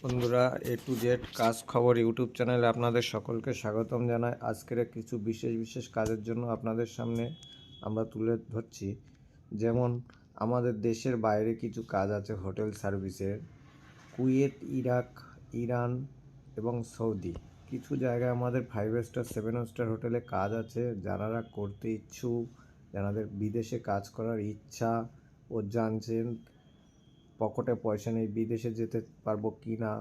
বন্ধুরা, এ to Z কাজ খবর ইউটিউব চ্যানেলে আপনাদের সকলকে স্বাগতম জানাই। আজকের কিছু বিশেষ কাজের জন্য আপনাদের সামনে আমরা তুলে ধরছি। যেমন আমাদের দেশের বাইরে কিছু কাজ আছে হোটেল সার্ভিসের। কুয়েত, ইরাক, ইরান এবং সৌদি কিছু জায়গায় আমাদের 5 স্টার 7 স্টার হোটেলে কাজ আছে। যারা করতে ইচ্ছুক, যাদের বিদেশে কাজ করার ইচ্ছা ও জানছেন পকেটে পয়সা নেই, বিদেশে যেতে পারবো কি না,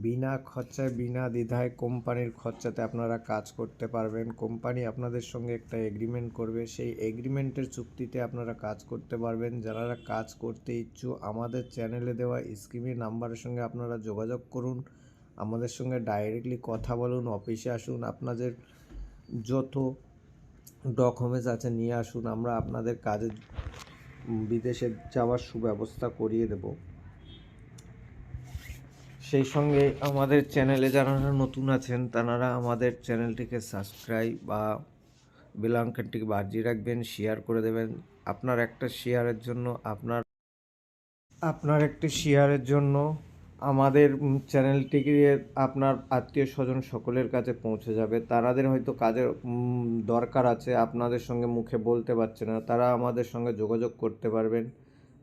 বিনা খরচায় বিনা দ্বিধায় কোম্পানির খরচাতে আপনারা কাজ করতে পারবেন। কোম্পানি আপনাদের সঙ্গে একটা এগ্রিমেন্ট করবে, সেই এগ্রিমেন্টের চুক্তিতে আপনারা কাজ করতে পারবেন। যারা কাজ করতে ইচ্ছুক আমাদের চ্যানেলে দেওয়া স্ক্রিনে নাম্বারের সঙ্গে আপনারা যোগাযোগ করুন, আমাদের সঙ্গে ডাইরেক্টলি কথা বলুন, অফিসে আসুন, আপনাদের যত ডকুমেন্টস আছে নিয়ে আসুন, আমরা আপনাদের কাজে বিদেশে যাওয়ার সুব্যবস্থা করিয়ে দেব। সেই সঙ্গে আমাদের চ্যানেলে যারা নতুন আছেন তারা আমাদের চ্যানেলটিকে সাবস্ক্রাইব বা বেল আইকনটিকে বাজিয়ে রাখবেন, শেয়ার করে দেবেন। আপনার একটা শেয়ারের জন্য আপনার একটি শেয়ারের জন্য আমাদের চ্যানেলটিকে আপনার আত্মীয় স্বজন সকলের কাছে পৌঁছে যাবে। তাদের হয়তো কাজের দরকার আছে, আপনাদের সঙ্গে মুখে বলতে পারছে না, তারা আমাদের সঙ্গে যোগাযোগ করতে পারবেন।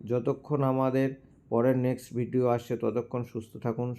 যতক্ষণ আমাদের পরের নেক্সট ভিডিও আসছে ততক্ষণ সুস্থ থাকুন।